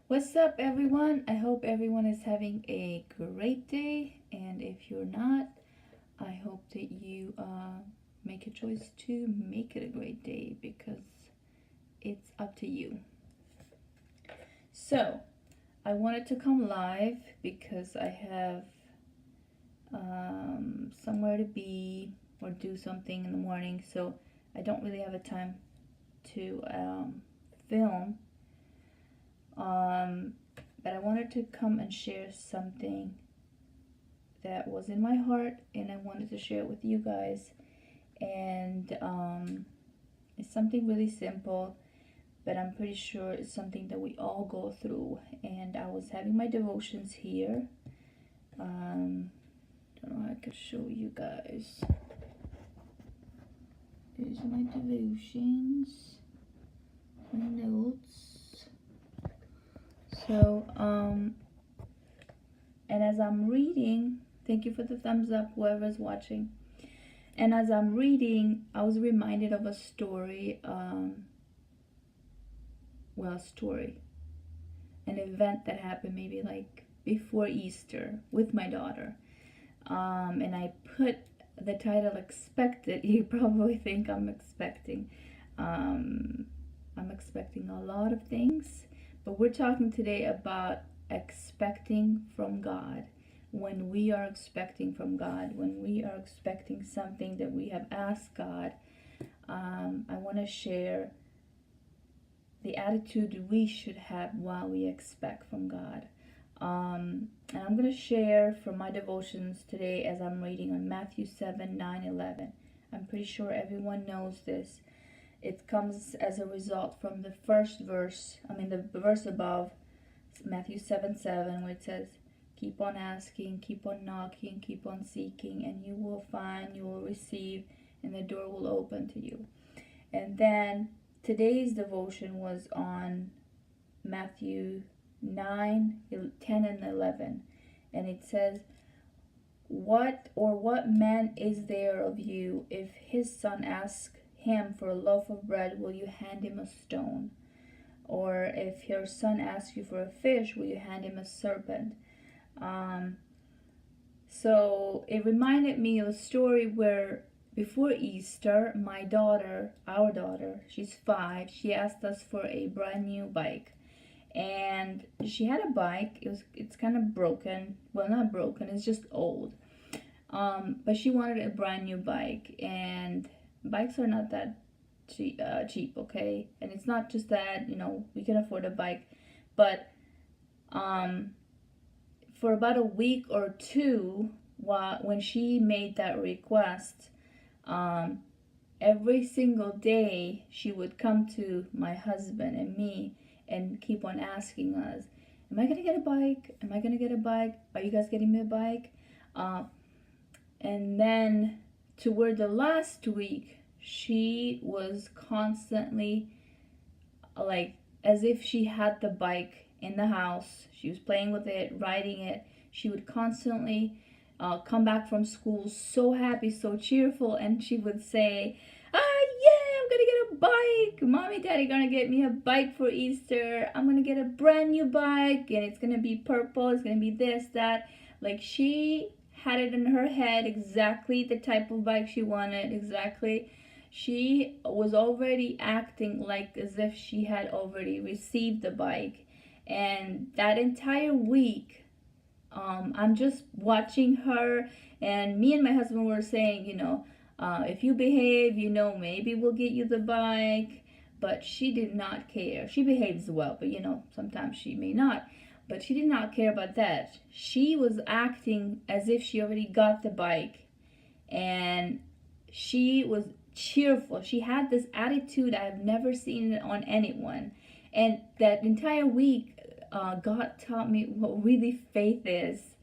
What's up, everyone? I hope everyone is having a great day, and if you're not, I hope that you make a choice to make it a great day because it's up to you. So, I wanted to come live because I have somewhere to be or do something in the morning, so I don't really have a time to film. Um, but I wanted to come and share something that was in my heart, and I wanted to share it with you guys. And it's something really simple, but I'm pretty sure it's something that we all go through. And I was having my devotions here. I don't know how I could show you guys. These are my devotions, my notes. So, and as I'm reading, thank you for the thumbs up, whoever's watching. And as I'm reading, I was reminded of a story, an event that happened maybe like before Easter with my daughter. And I put the title Expected. You probably think I'm expecting. I'm expecting a lot of things, but we're talking today about expecting from God. When we are expecting from God, when we are expecting something that we have asked God, I want to share the attitude we should have while we expect from God. And I'm going to share from my devotions today as I'm reading on Matthew 7, 9, 11. I'm pretty sure everyone knows this. It comes as a result from the first verse, the verse above, Matthew 7, 7, where it says, keep on asking, keep on knocking, keep on seeking, and you will find, you will receive, and the door will open to you. And then today's devotion was on Matthew 9, 10, and 11. And it says, what man is there of you, if his son asks him for a loaf of bread, will you hand him a stone? Or if your son asks you for a fish, will you hand him a serpent? So it reminded me of a story where before Easter, our daughter, she's 5, she asked us for a brand new bike. And she had a bike. It's kind of broken. Well, not broken. It's just old. But she wanted a brand new bike, and bikes are not that cheap, okay? And it's not just that we can afford a bike, but for about a week or two, when she made that request, every single day she would come to my husband and me and keep on asking us, am I gonna get a bike? Am I gonna get a bike? Are you guys getting me a bike? And then toward the last week, she was constantly like as if she had the bike in the house. She was playing with it, riding it. She would constantly come back from school so happy, so cheerful, and she would say, yeah, I'm gonna get a bike. Mommy, daddy gonna get me a bike for Easter. I'm gonna get a brand new bike, and it's gonna be purple. It's gonna be this, that. Like, she had it in her head exactly the type of bike she wanted, exactly. She was already acting like as if she had already received the bike. And that entire week, I'm just watching her, and me and my husband were saying, if you behave, maybe we'll get you the bike. But she did not care. She behaves well, but sometimes she may not. But she did not care about that. She was acting as if she already got the bike. And she was cheerful. She had this attitude I've never seen on anyone. And that entire week, God taught me what really faith is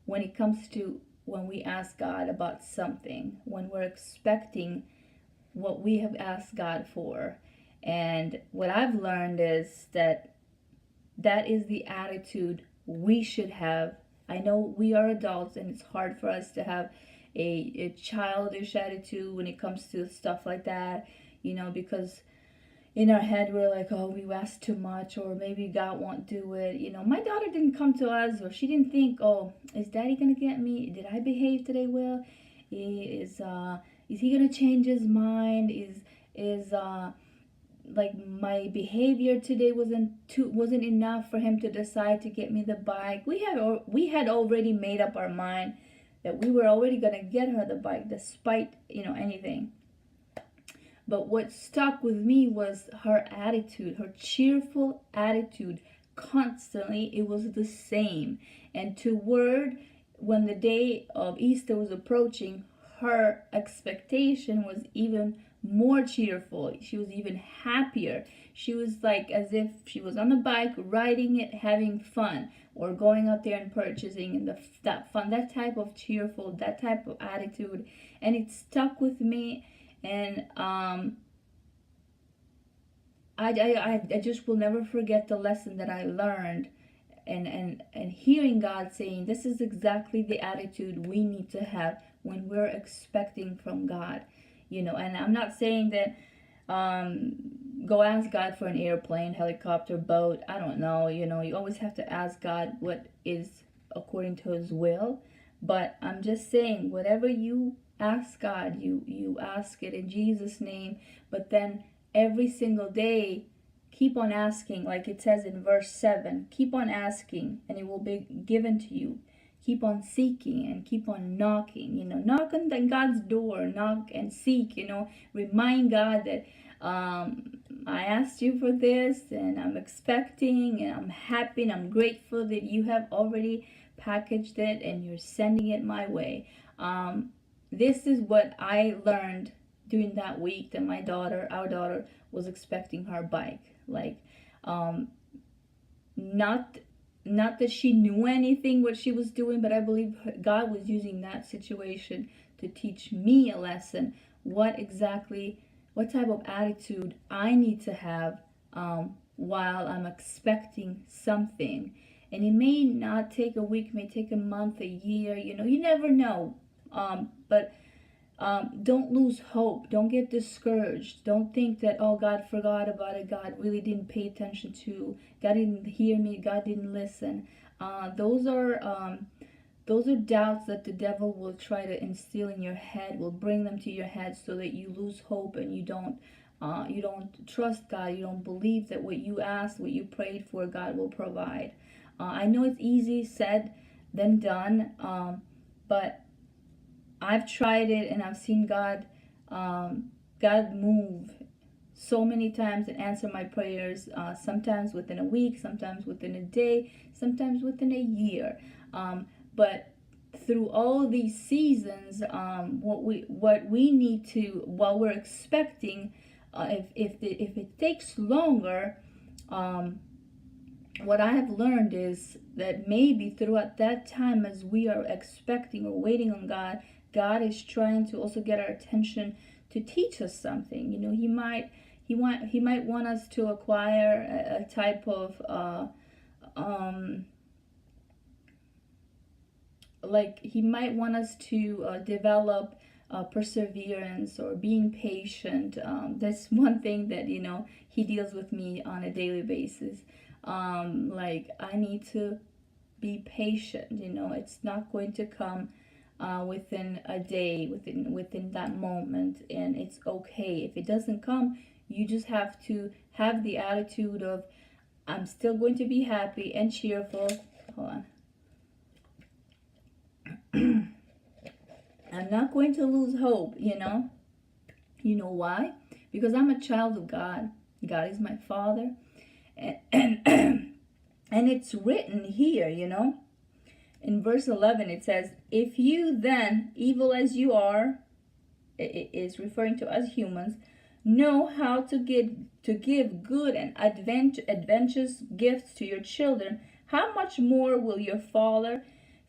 when it comes to when we ask God about something, when we're expecting what we have asked God for. And what I've learned is that is the attitude we should have. I know we are adults and it's hard for us to have a childish attitude when it comes to stuff like that, because in our head we're like, oh, we asked too much, or maybe God won't do it. You know, my daughter didn't come to us, or she didn't think, oh, is Daddy gonna get me? Did I behave today well? Is he gonna change his mind? Is like my behavior today wasn't enough for him to decide to get me the bike? We had already made up our mind that we were already gonna get her the bike, despite anything. But what stuck with me was her attitude, her cheerful attitude. Constantly, it was the same. And toward when the day of Easter was approaching, her expectation was even more cheerful. She was even happier. She was like as if she was on the bike, riding it, having fun, or going out there and purchasing, and that fun, that type of cheerful, that type of attitude. And it stuck with me. And I just will never forget the lesson that I learned, and hearing God saying this is exactly the attitude we need to have when we're expecting from God. And I'm not saying that go ask God for an airplane, helicopter, boat. I don't know. You always have to ask God what is according to his will. But I'm just saying, whatever you ask God, you ask it in Jesus' name. But then every single day, keep on asking, like it says in verse 7. Keep on asking, and it will be given to you. Keep on seeking and keep on knocking. Knock on God's door, knock and seek. Remind God that I asked you for this, and I'm expecting, and I'm happy, and I'm grateful that you have already packaged it and you're sending it my way. This is what I learned during that week, that our daughter was expecting her bike. Like, not that she knew anything what she was doing, but I believe God was using that situation to teach me a lesson. What type of attitude I need to have while I'm expecting something. And it may not take a week, may take a month, a year, you never know. But don't lose hope. Don't get discouraged. Don't think that, oh, God forgot about it. God really didn't pay attention to. God didn't hear me. God didn't listen. Those are doubts that the devil will try to instill in your head. Will bring them to your head so that you lose hope and you don't trust God. You don't believe that what you asked, what you prayed for, God will provide. I know it's easy said than done, but I've tried it and I've seen God move so many times and answer my prayers, sometimes within a week, sometimes within a day, sometimes within a year. But through all these seasons, what we need to, while we're expecting, if it takes longer, what I have learned is that maybe throughout that time, as we are expecting or waiting on God, God is trying to also get our attention to teach us something. He might want us to acquire a type of he might want us to develop perseverance or being patient. That's one thing that he deals with me on a daily basis. I need to be patient. It's not going to come within a day, within that moment, and it's okay if it doesn't come. You just have to have the attitude of, I'm still going to be happy and cheerful. Hold on. I'm not going to lose hope. You know why? Because I'm a child of God. God is my Father, and it's written here. In verse 11 it says, if you then, evil as you are, it is referring to us humans, know how to give good and advantageous gifts to your children, how much more will your Father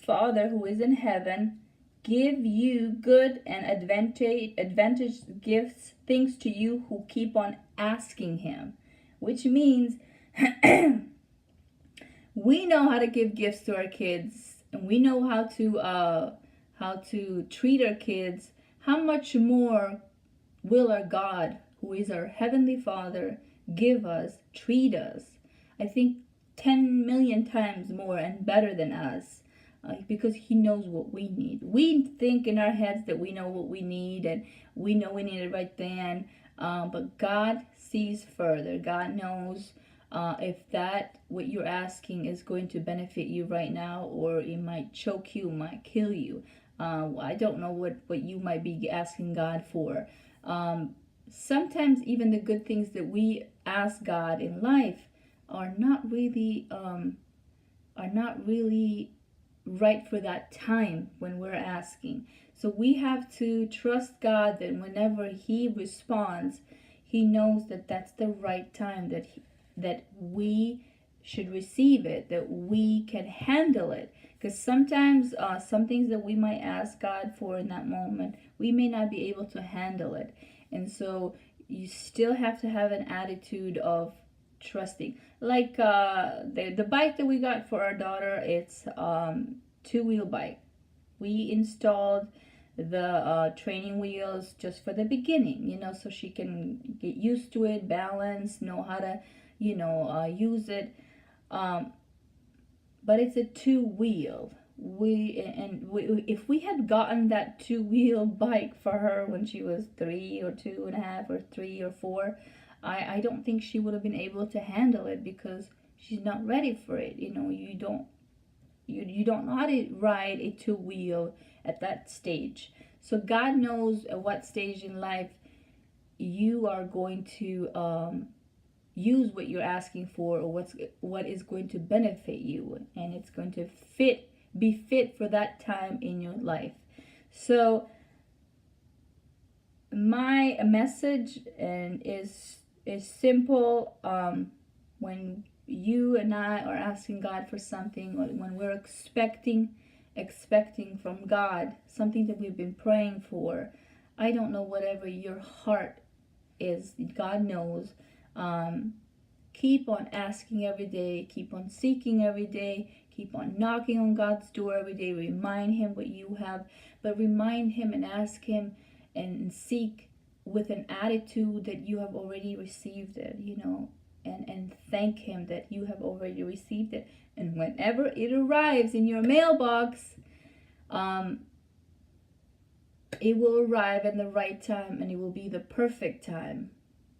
who is in heaven give you good and advantageous gifts, things to you who keep on asking him. Which means we know how to give gifts to our kids, and we know how to treat our kids. How much more will our God, who is our heavenly Father, give us, treat us, I think 10 million times more and better than us. Because he knows what we need. We think in our heads that we know what we need and we know we need it right then. But God sees further. God knows if that what you're asking is going to benefit you right now, or it might choke you, might kill you. I don't know what you might be asking God for. Sometimes even the good things that we ask God in life are not really right for that time when we're asking. So we have to trust God that whenever he responds, he knows that that's the right time, that we should receive it, that we can handle it. Because sometimes some things that we might ask God for in that moment, we may not be able to handle it. And so you still have to have an attitude of trusting. Like the bike that we got for our daughter, it's two-wheel bike. We installed the training wheels just for the beginning, so she can get used to it, balance, know how to use it. But it's a two-wheel. If we had gotten that two-wheel bike for her when she was 3 or 2.5 or 3 or 4, I don't think she would have been able to handle it, because she's not ready for it. You don't know how to ride a two-wheel at that stage. So God knows at what stage in life you are going to use what you're asking for, or what is going to benefit you, and it's going to be fit for that time in your life. So my message is simple. When you and I are asking God for something, when we're expecting from God something that we've been praying for, I don't know, whatever your heart is, God knows. Keep on asking every day, keep on seeking every day, keep on knocking on God's door every day. Remind him what you have, but remind him and ask him and seek with an attitude that you have already received it, and thank him that you have already received it. And whenever it arrives in your mailbox, it will arrive at the right time, and it will be the perfect time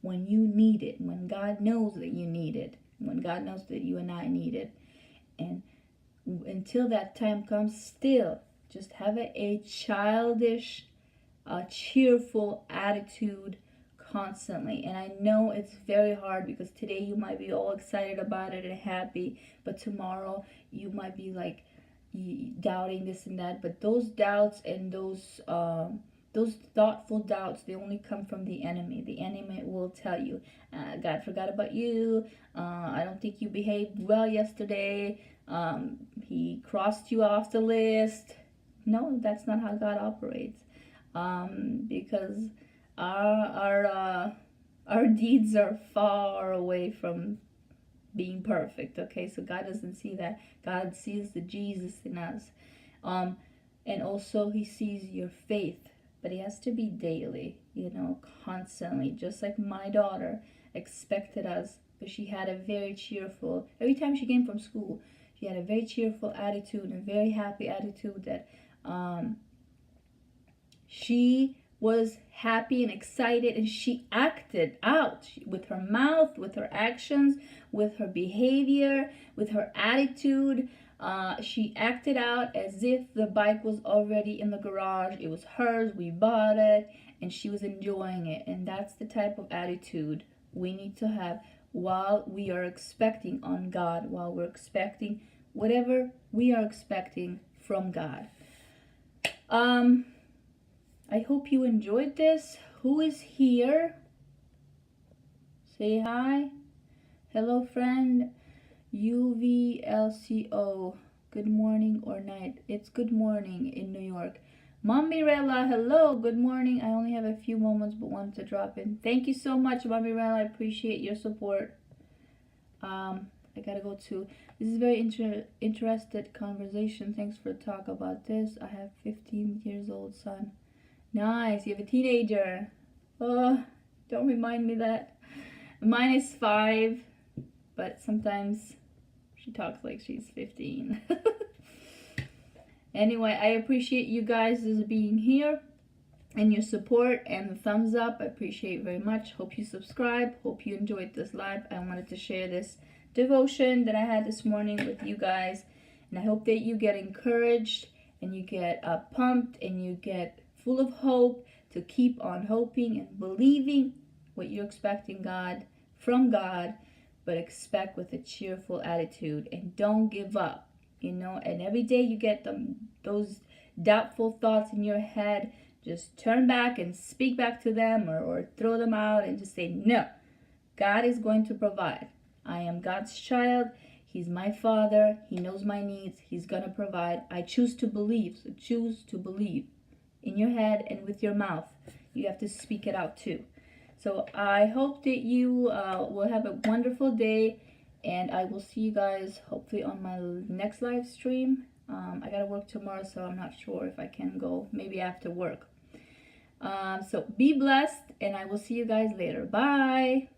when you need it, when God knows that you need it, when God knows that you and I need it. And until that time comes, still just have a childish, cheerful attitude constantly. And I know it's very hard, because today you might be all excited about it and happy, but tomorrow you might be like doubting this and that. But those doubts and those thoughtful doubts, they only come from the enemy. The enemy will tell you, God forgot about you. I don't think you behaved well yesterday. He crossed you off the list. No, that's not how God operates. Because our deeds are far away from being perfect. Okay, so God doesn't see that. God sees the Jesus in us. And also he sees your faith. But it has to be daily, constantly. Just like my daughter expected us, but she had a very cheerful, every time she came from school, she had a very cheerful attitude and very happy attitude, that she was happy and excited, and she acted out with her mouth, with her actions, with her behavior, with her attitude. She acted out as if the bike was already in the garage. It was hers, we bought it, and she was enjoying it. And that's the type of attitude we need to have while we are expecting on God, while we're expecting whatever we are expecting from God. I hope you enjoyed this. Who is here? Say hi. Hello, friend. UVLCO. Good morning or night. It's good morning in New York. Mom Mirella, hello. Good morning. I only have a few moments, but wanted to drop in. Thank you so much, Mom Mirella. I appreciate your support. I gotta go too. This is a very interested conversation. Thanks for talk about this. I have 15 years old son. Nice. You have a teenager. Oh, don't remind me that. Mine is 5, but sometimes she talks like she's 15. Anyway, I appreciate you guys as being here and your support and the thumbs up. I appreciate very much. Hope you subscribe. Hope you enjoyed this live. I wanted to share this devotion that I had this morning with you guys, and I hope that you get encouraged and you get pumped and you get full of hope to keep on hoping and believing what you're expecting from God, but expect with a cheerful attitude and don't give up, and every day you get those doubtful thoughts in your head, just turn back and speak back to them, or throw them out and just say, no, God is going to provide. I am God's child. He's my Father. He knows my needs. He's going to provide. I choose to believe. So choose to believe in your head and with your mouth. You have to speak it out too. So I hope that you will have a wonderful day, and I will see you guys hopefully on my next live stream. I got to work tomorrow, so I'm not sure if I can go. Maybe after work. So be blessed, and I will see you guys later. Bye.